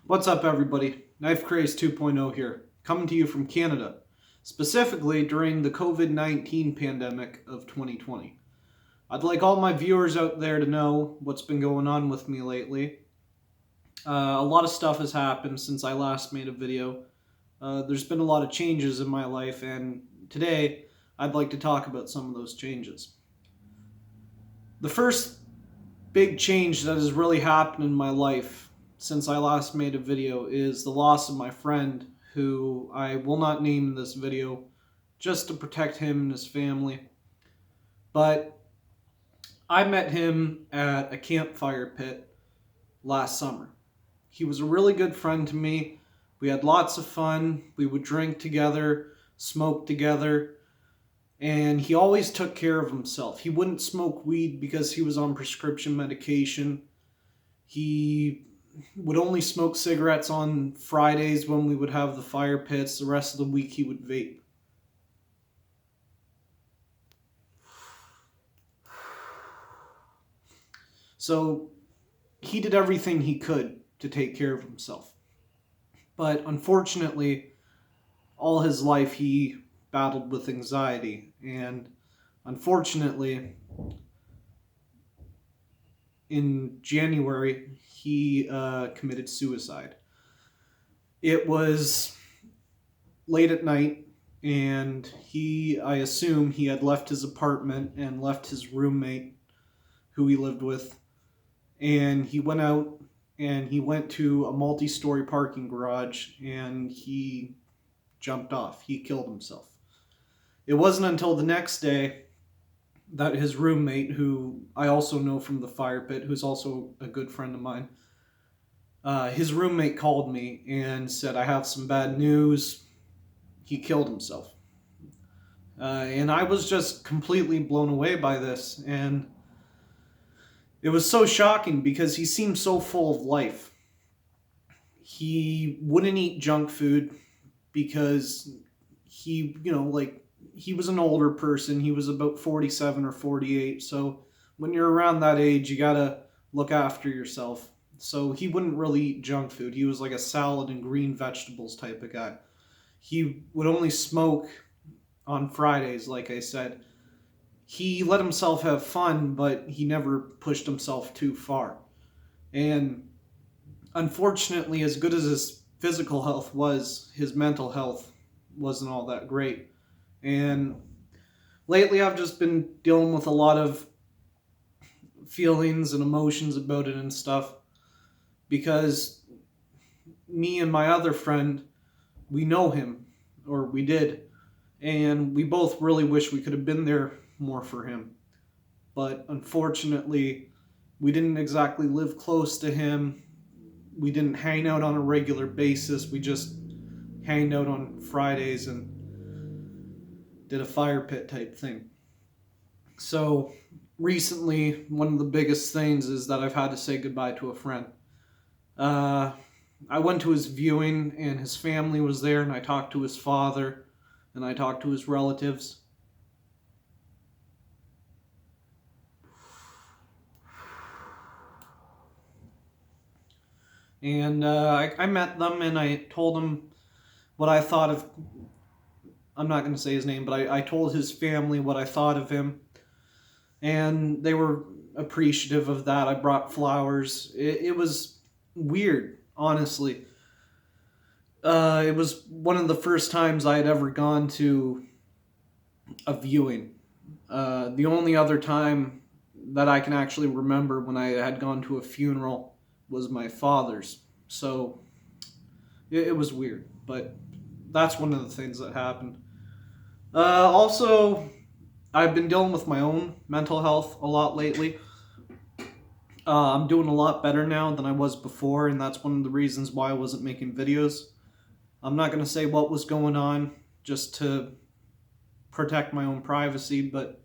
What's up, everybody? Knife Craze 2.0 here, coming to you from Canada, specifically during the COVID-19 pandemic of 2020. I'd like all my viewers out there to know what's been going on with me lately. A lot of stuff has happened since I last made a video. There's been a lot of changes in my life, and today I'd like to talk about some of those changes. The first big change that has really happened in my life since I last made a video is the loss of my friend, who I will not name in this video just to protect him and his family. But I met him at a campfire pit last summer. He was a really good friend to me. We had lots of fun. We would drink together, smoke together, and he always took care of himself. He wouldn't smoke weed because he was on prescription medication. He would only smoke cigarettes on Fridays when we would have the fire pits. The rest of the week he would vape. So he did everything he could to take care of himself. But unfortunately, all his life he battled with anxiety. And unfortunately, in January, he committed suicide. It was late at night, and I assume he had left his apartment and left his roommate, who he lived with, and he went out and he went to a multi-story parking garage and he jumped off. He killed himself. It wasn't until the next day that his roommate, who I also know from the fire pit, who's also a good friend of mine, his roommate called me and said, "I have some bad news. He killed himself." And I was just completely blown away by this. And it was so shocking because he seemed so full of life. He wouldn't eat junk food because he was an older person. He was about 47 or 48. So when you're around that age, you gotta look after yourself. So he wouldn't really eat junk food. He was like a salad and green vegetables type of guy. He would only smoke on Fridays, like I said. He let himself have fun, but he never pushed himself too far. And unfortunately, as good as his physical health was, his mental health wasn't all that great. And lately I've just been dealing with a lot of feelings and emotions about it and stuff, because me and my other friend, we know him, or we did, and we both really wish we could have been there more for him. But unfortunately, we didn't exactly live close to him. We didn't hang out on a regular basis. We just hanged out on Fridays and did a fire pit type thing. So recently, one of the biggest things is that I've had to say goodbye to a friend. I went to his viewing and his family was there, and I talked to his father and I talked to his relatives. And I met them and I told them what I thought of. I'm not going to say his name, but I told his family what I thought of him. And they were appreciative of that. I brought flowers. It was weird, honestly. It was one of the first times I had ever gone to a viewing. The only other time that I can actually remember when I had gone to a funeral was my father's. So it was weird, but that's one of the things that happened. Also, I've been dealing with my own mental health a lot lately. I'm doing a lot better now than I was before, and that's one of the reasons why I wasn't making videos. I'm not going to say what was going on, just to protect my own privacy, but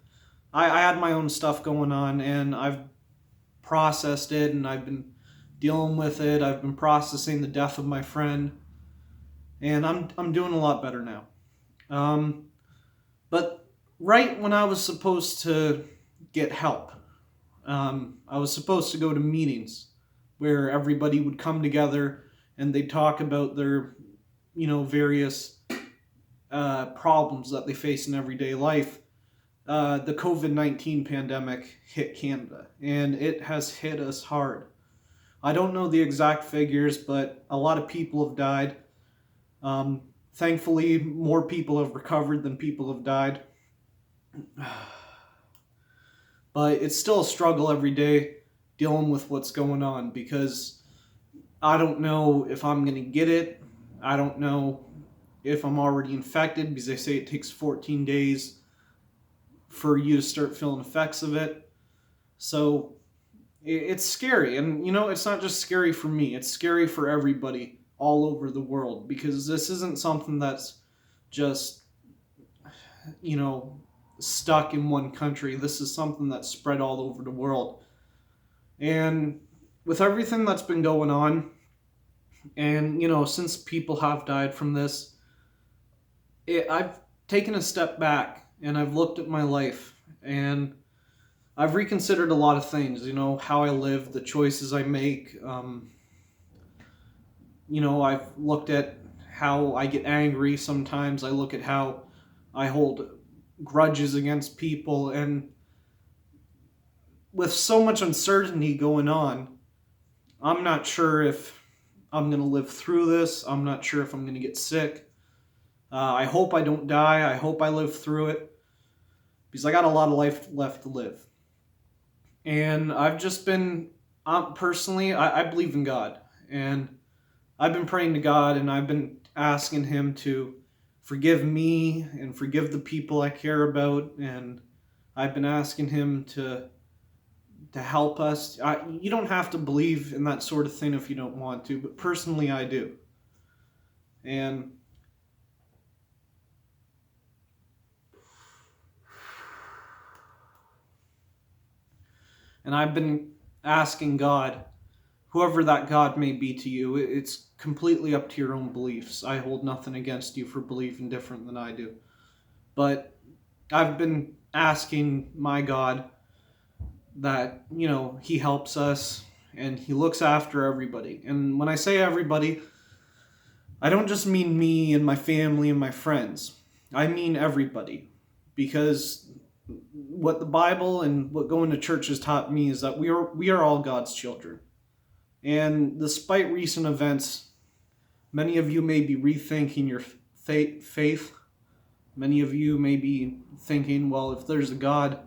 I had my own stuff going on, and I've processed it, and I've been dealing with it. I've been processing the death of my friend, and I'm doing a lot better now. But right when I was supposed to get help, I was supposed to go to meetings where everybody would come together and they talk about their, various problems that they face in everyday life. The COVID-19 pandemic hit Canada, and it has hit us hard. I don't know the exact figures, but a lot of people have died. Thankfully, more people have recovered than people have died. But it's still a struggle every day dealing with what's going on, because I don't know if I'm going to get it. I don't know if I'm already infected, because they say it takes 14 days for you to start feeling effects of it. So it's scary. And, it's not just scary for me. It's scary for everybody all over the world, because this isn't something that's just, stuck in one country. This is something that's spread all over the world. And with everything that's been going on, and, since people have died from this, I've taken a step back and I've looked at my life, and I've reconsidered a lot of things, how I live, the choices I make. I've looked at how I get angry sometimes. I look at how I hold grudges against people. And with so much uncertainty going on, I'm not sure if I'm going to live through this. I'm not sure if I'm going to get sick. I hope I don't die. I hope I live through it, because I got a lot of life left to live. And I've just been, personally, I believe in God. And I've been praying to God, and I've been asking Him to forgive me and forgive the people I care about. And I've been asking Him to help us. You don't have to believe in that sort of thing if you don't want to, but personally I do. And I've been asking God, whoever that God may be to you, it's completely up to your own beliefs. I hold nothing against you for believing different than I do. But I've been asking my God that, He helps us and He looks after everybody. And when I say everybody, I don't just mean me and my family and my friends. I mean everybody. Because what the Bible and what going to church has taught me is that we are all God's children. And despite recent events, many of you may be rethinking your faith. Many of you may be thinking, well, if there's a God,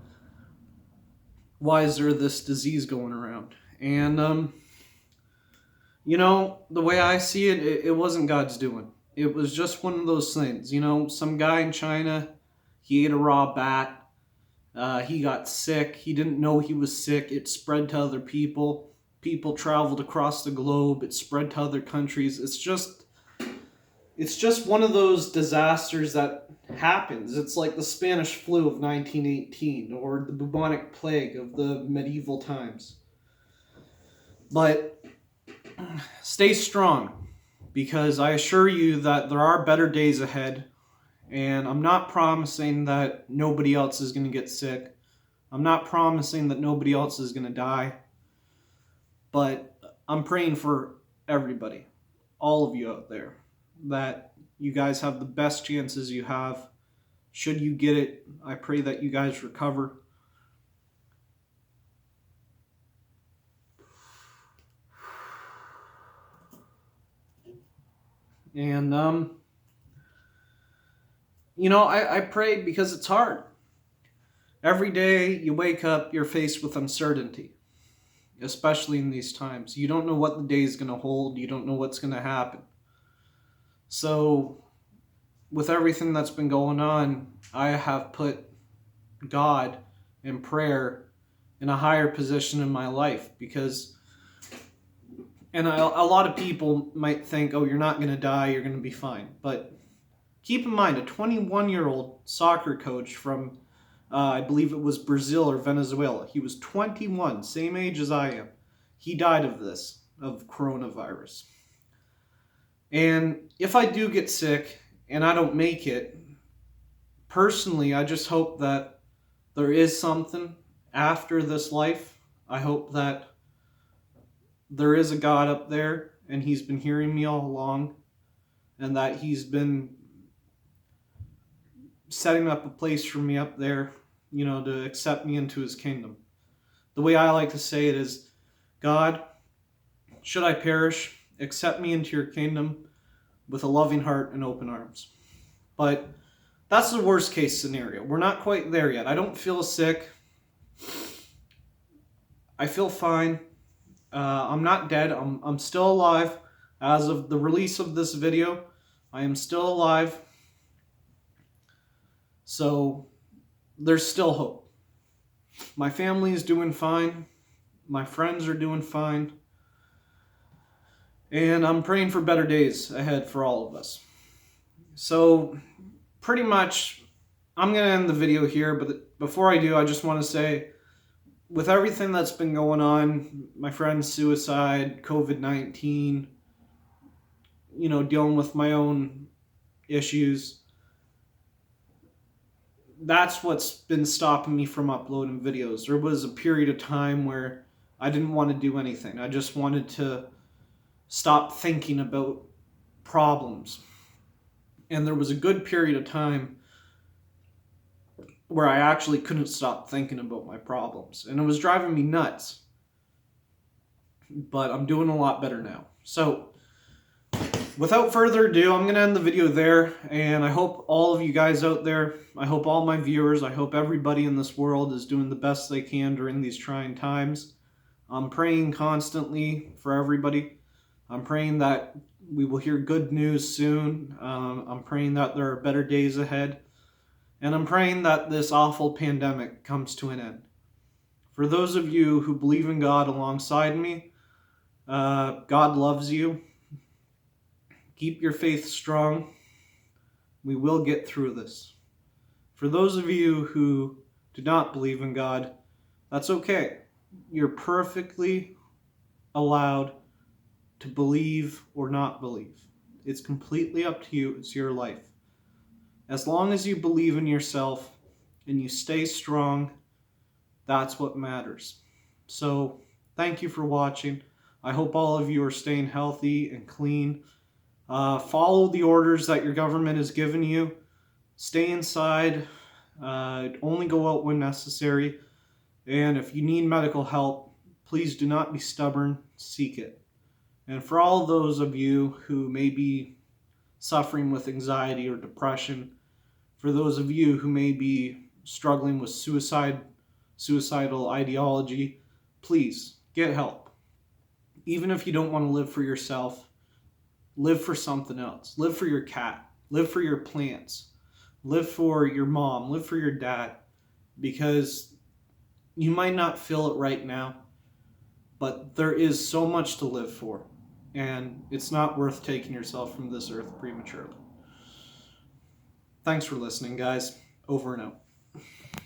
why is there this disease going around? And, the way I see it, it wasn't God's doing. It was just one of those things. Some guy in China, he ate a raw bat. He got sick. He didn't know he was sick. It spread to other people. People traveled across the globe. It spread to other countries. It's just one of those disasters that happens. It's like the Spanish flu of 1918 or the bubonic plague of the medieval times. But stay strong, because I assure you that there are better days ahead. And I'm not promising that nobody else is going to get sick. I'm not promising that nobody else is going to die. But I'm praying for everybody, all of you out there, that you guys have the best chances you have. Should you get it, I pray that you guys recover. And, I pray because it's hard. Every day you wake up, you're faced with uncertainty, especially in these times. You don't know what the day is going to hold. You don't know what's going to happen. So, with everything that's been going on, I have put God and prayer in a higher position in my life, because, and a lot of people might think, oh, you're not going to die, you're going to be fine. But keep in mind, a 21-year-old soccer coach from, I believe it was Brazil or Venezuela. He was 21, same age as I am. He died of this, of coronavirus. And if I do get sick and I don't make it, personally, I just hope that there is something after this life. I hope that there is a God up there, and He's been hearing me all along, and that He's been setting up a place for me up there, to accept me into His kingdom. The way I like to say it is, God, should I perish, accept me into your kingdom with a loving heart and open arms. But that's the worst case scenario. We're not quite there yet. I don't feel sick. I feel fine. I'm not dead. I'm still alive. As of the release of this video, I am still alive. So there's still hope. My family is doing fine. My friends are doing fine. And I'm praying for better days ahead for all of us. So pretty much, I'm going to end the video here. But before I do, I just want to say, with everything that's been going on, my friend's suicide, COVID-19, dealing with my own issues, that's what's been stopping me from uploading videos. There was a period of time where I didn't want to do anything. I just wanted to stop thinking about problems. And there was a good period of time where I actually couldn't stop thinking about my problems. And it was driving me nuts. But I'm doing a lot better now. So, without further ado, I'm going to end the video there. And I hope all of you guys out there, I hope all my viewers, I hope everybody in this world is doing the best they can during these trying times. I'm praying constantly for everybody. I'm praying that we will hear good news soon. I'm praying that there are better days ahead. And I'm praying that this awful pandemic comes to an end. For those of you who believe in God alongside me, God loves you. Keep your faith strong. We will get through this. For those of you who do not believe in God, that's okay. You're perfectly allowed to believe or not believe. It's completely up to you. It's your life. As long as you believe in yourself and you stay strong, that's what matters. So, thank you for watching. I hope all of you are staying healthy and clean. Follow the orders that your government has given you. Stay inside. Only go out when necessary. And if you need medical help, please do not be stubborn. Seek it. And for all those of you who may be suffering with anxiety or depression, for those of you who may be struggling with suicidal ideology, please get help. Even if you don't want to live for yourself, live for something else. Live for your cat. Live for your plants. Live for your mom. Live for your dad. Because you might not feel it right now, but there is so much to live for. And it's not worth taking yourself from this earth prematurely. Thanks for listening, guys. Over and out.